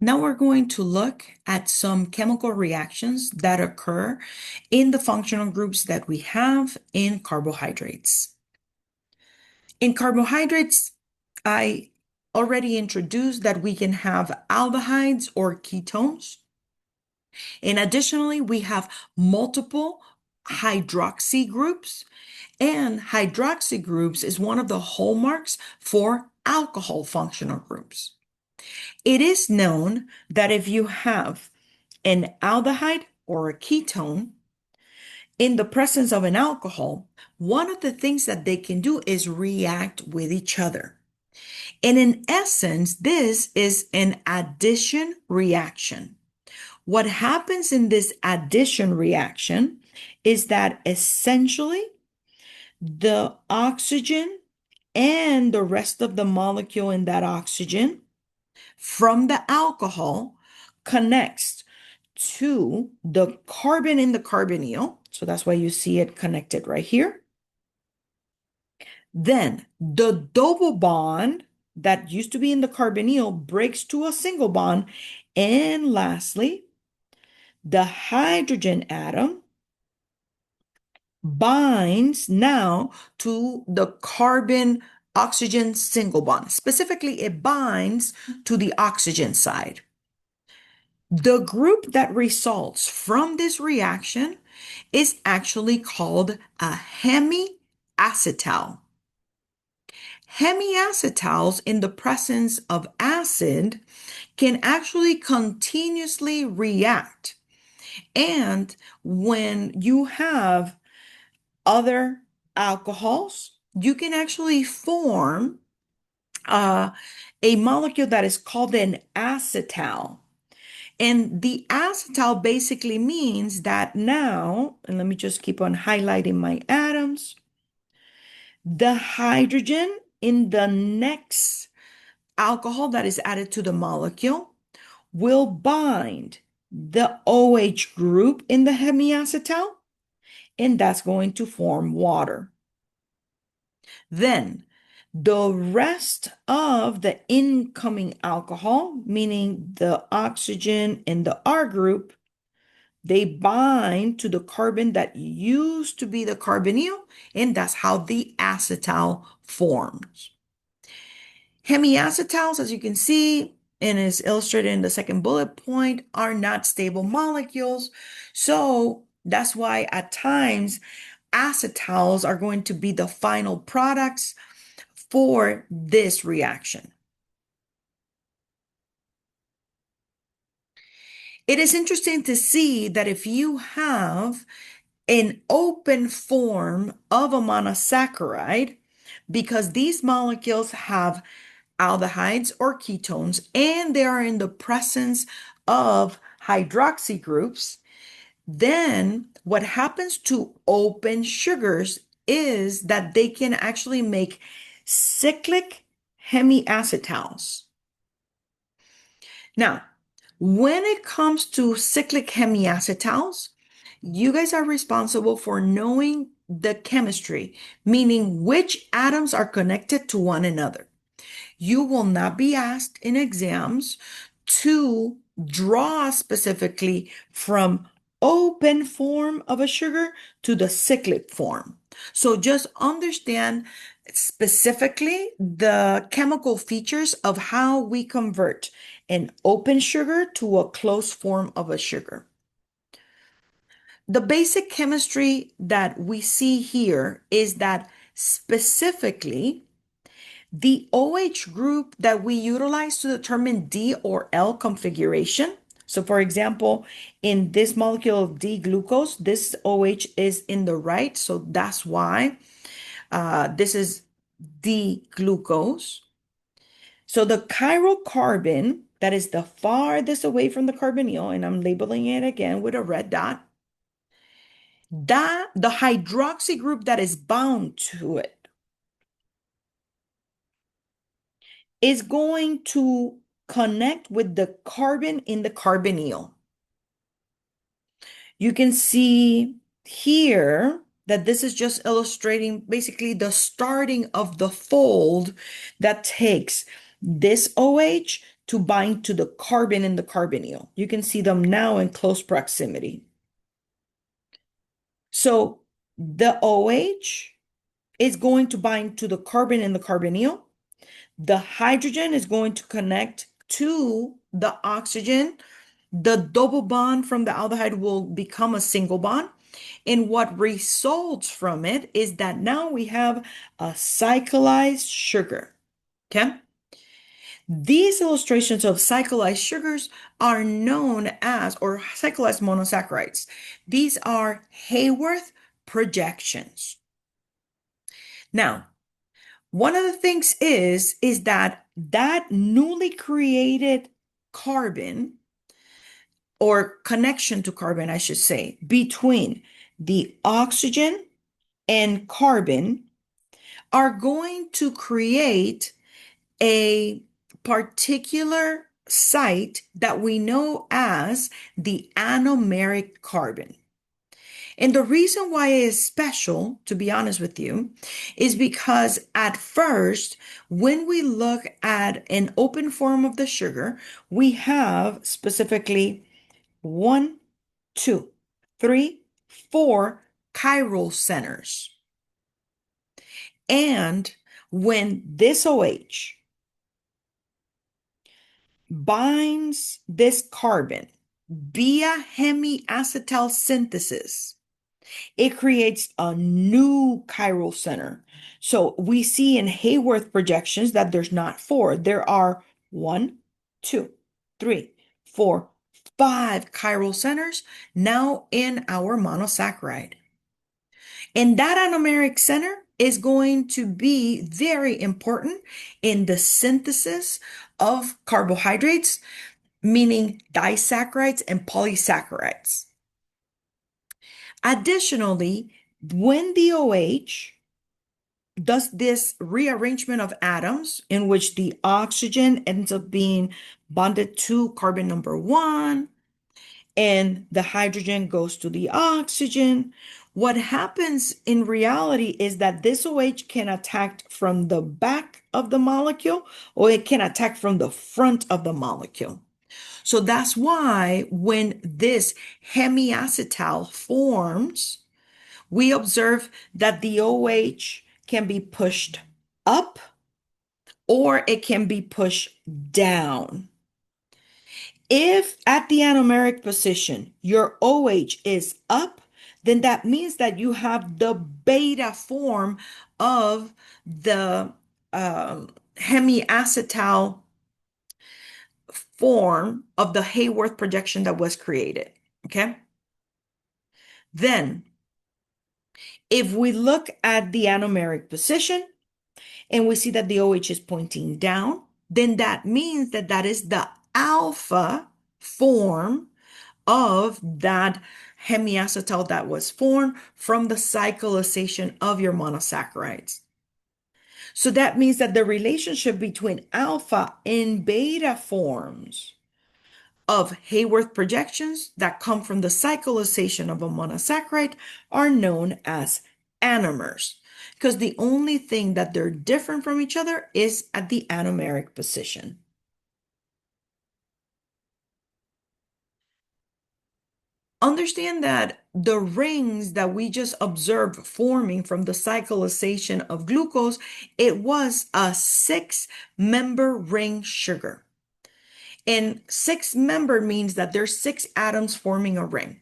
Now we're going to look at some chemical reactions that occur in the functional groups that we have in carbohydrates. In carbohydrates, I already introduced that we can have aldehydes or ketones. And additionally, we have multiple hydroxy groups. And hydroxy groups is one of the hallmarks for alcohol functional groups. It is known that if you have an aldehyde or a ketone in the presence of an alcohol, one of the things that they can do is react with each other. And in essence, this is an addition reaction. What happens in this addition reaction is that essentially the oxygen and the rest of the molecule in that oxygen from the alcohol connects to the carbon in the carbonyl. So that's why you see it connected right here. Then the double bond that used to be in the carbonyl breaks to a single bond. And lastly, the hydrogen atom binds now to the carbon oxygen single bond. Specifically, it binds to the oxygen side. The group that results from this reaction is actually called a hemiacetal. Hemiacetals in the presence of acid can actually continuously react. And when you have other alcohols, you can actually form a molecule that is called an acetal. And the acetal basically means that now, and let me just keep on highlighting my atoms, the hydrogen in the next alcohol that is added to the molecule will bind the OH group in the hemiacetal, and that's going to form water. Then the rest of the incoming alcohol, meaning the oxygen and the R group, they bind to the carbon that used to be the carbonyl, and that's how the acetal forms. Hemiacetals, as you can see, and is illustrated in the second bullet point, are not stable molecules. So that's why at times acetals are going to be the final products for this reaction. It is interesting to see that if you have an open form of a monosaccharide, because these molecules have aldehydes or ketones, and they are in the presence of hydroxy groups, then what happens to open sugars is that they can actually make cyclic hemiacetals. Now, when it comes to cyclic hemiacetals, you guys are responsible for knowing the chemistry, meaning which atoms are connected to one another. You will not be asked in exams to draw specifically from open form of a sugar to the cyclic form. So just understand specifically the chemical features of how we convert an open sugar to a closed form of a sugar. The basic chemistry that we see here is that specifically the OH group that we utilize to determine D or L configuration. So for example, in this molecule of D-glucose, this OH is in the right. So that's why this is D-glucose. So the chiral carbon that is the farthest away from the carbonyl, and I'm labeling it again with a red dot, that the hydroxy group that is bound to it is going to connect with the carbon in the carbonyl. You can see here that this is just illustrating basically the starting of the fold that takes this OH to bind to the carbon in the carbonyl. You can see them now in close proximity. So the OH is going to bind to the carbon in the carbonyl. The hydrogen is going to connect to the oxygen. The double bond from the aldehyde will become a single bond. And what results from it is that now we have a cyclized sugar. Okay? These illustrations of cyclized sugars are known as, or cyclized monosaccharides. These are Haworth projections. Now, one of the things is that newly created carbon or connection to carbon, I should say, between the oxygen and carbon are going to create a particular site that we know as the anomeric carbon. And the reason why it is special, to be honest with you, is because at first, when we look at an open form of the sugar, we have specifically 1, 2, 3, 4 chiral centers. And when this OH binds this carbon via hemiacetal synthesis, it creates a new chiral center. So we see in Haworth projections that there's not 4. There are 1, 2, 3, 4, 5 chiral centers now in our monosaccharide. And that anomeric center is going to be very important in the synthesis of carbohydrates, meaning disaccharides and polysaccharides. Additionally, when the OH does this rearrangement of atoms in which the oxygen ends up being bonded to carbon number 1 and the hydrogen goes to the oxygen, what happens in reality is that this OH can attack from the back of the molecule or it can attack from the front of the molecule. So that's why when this hemiacetal forms, we observe that the OH can be pushed up or it can be pushed down. If at the anomeric position your OH is up, then that means that you have the beta form of the hemiacetal form of the Haworth projection that was created. Okay. Then, if we look at the anomeric position and we see that the OH is pointing down, then that means that that is the alpha form of that hemiacetal that was formed from the cyclization of your monosaccharides. So that means that the relationship between alpha and beta forms of Haworth projections that come from the cyclization of a monosaccharide are known as anomers, because the only thing that they're different from each other is at the anomeric position. Understand that the rings that we just observed forming from the cyclization of glucose, it was a 6-member ring sugar. And 6-member means that there's 6 atoms forming a ring.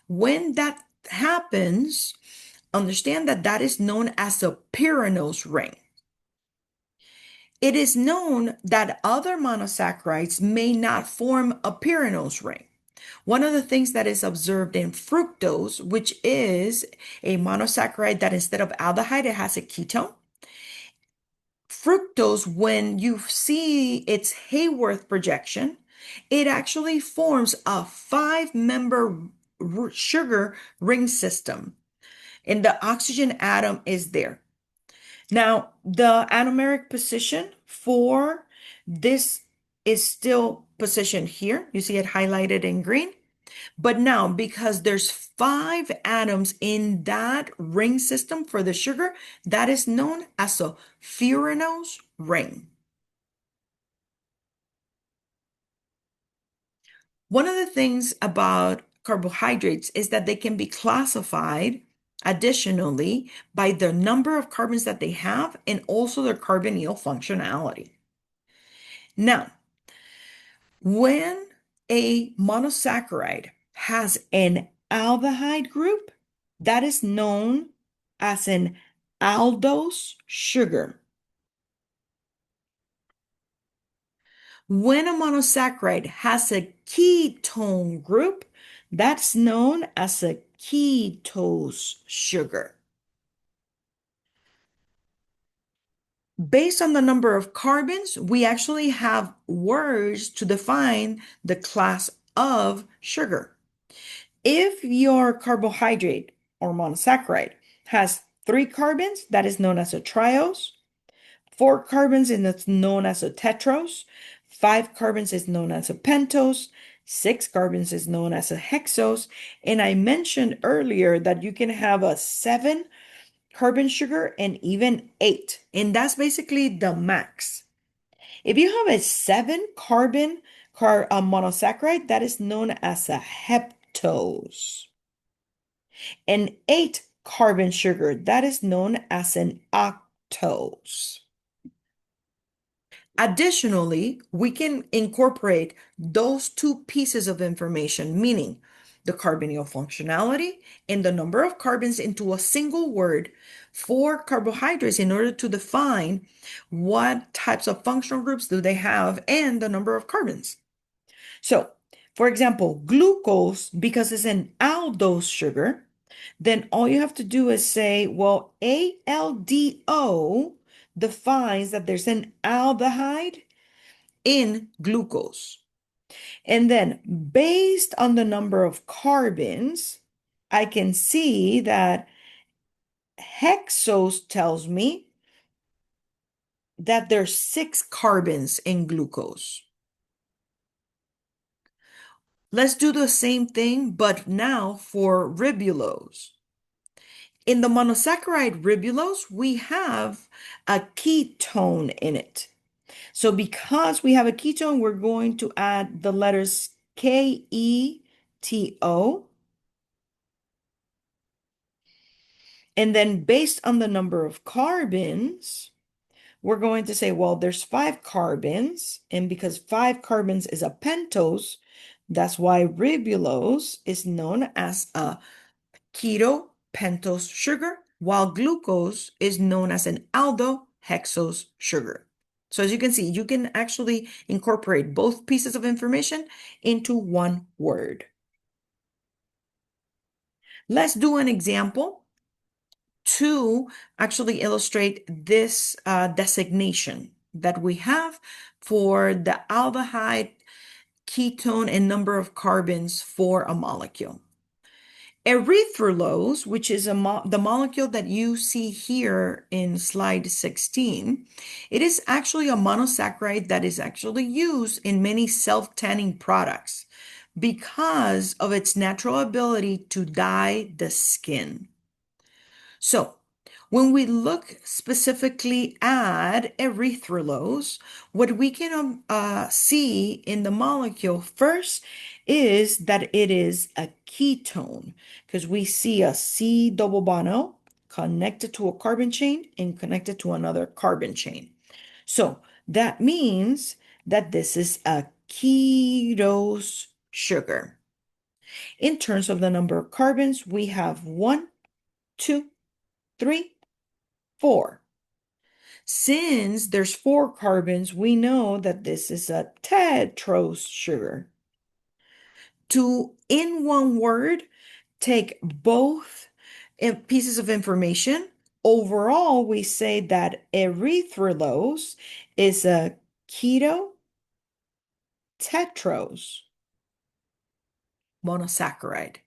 When that happens, understand that that is known as a pyranose ring. It is known that other monosaccharides may not form a pyranose ring. One of the things that is observed in fructose, which is a monosaccharide that instead of aldehyde, it has a ketone. Fructose, when you see its Haworth projection, it actually forms a 5-member sugar ring system, and the oxygen atom is there. Now, the anomeric position for this is still positioned here. You see it highlighted in green. But now, because there's 5 atoms in that ring system for the sugar, that is known as a furanose ring. One of the things about carbohydrates is that they can be classified additionally by the number of carbons that they have and also their carbonyl functionality. Now, when a monosaccharide has an aldehyde group, that is known as an aldose sugar. When a monosaccharide has a ketone group, that's known as a ketose sugar. Based on the number of carbons, we actually have words to define the class of sugar. If your carbohydrate or monosaccharide has 3 carbons, that is known as a triose. 4 carbons is known as a tetrose. 5 carbons is known as a pentose. 6 carbons is known as a hexose. And I mentioned earlier that you can have a 7 carbon sugar and even 8. And that's basically the max. If you have a 7 carbon monosaccharide, that is known as a heptose. An 8 carbon sugar, that is known as an octose. Additionally, we can incorporate those two pieces of information, meaning the carbonyl functionality and the number of carbons, into a single word for carbohydrates in order to define what types of functional groups do they have and the number of carbons. So, for example, glucose, because it's an aldose sugar, then all you have to do is say, well, ALDO defines that there's an aldehyde in glucose. And then based on the number of carbons, I can see that hexose tells me that there's 6 carbons in glucose. Let's do the same thing, but now for ribulose. In the monosaccharide ribulose, we have a ketone in it. So because we have a ketone, we're going to add the letters KETO. And then based on the number of carbons, we're going to say, well, there's 5 carbons. And because 5 carbons is a pentose, that's why ribulose is known as a keto pentose sugar, while glucose is known as an aldohexose sugar. So as you can see, you can actually incorporate both pieces of information into one word. Let's do an example to actually illustrate this designation that we have for the aldehyde, ketone, and number of carbons for a molecule. Erythrulose, which is the molecule that you see here in slide 16, it is actually a monosaccharide that is actually used in many self-tanning products because of its natural ability to dye the skin. So, when we look specifically at erythrulose, what we can see in the molecule first is that it is a ketone because we see a C double bond O connected to a carbon chain and connected to another carbon chain. So that means that this is a ketose sugar. In terms of the number of carbons, we have 1, 2, 3, 4. Since there's 4 carbons, we know that this is a tetrose sugar. To, in one word, take both pieces of information. Overall, we say that erythrulose is a keto tetrose monosaccharide.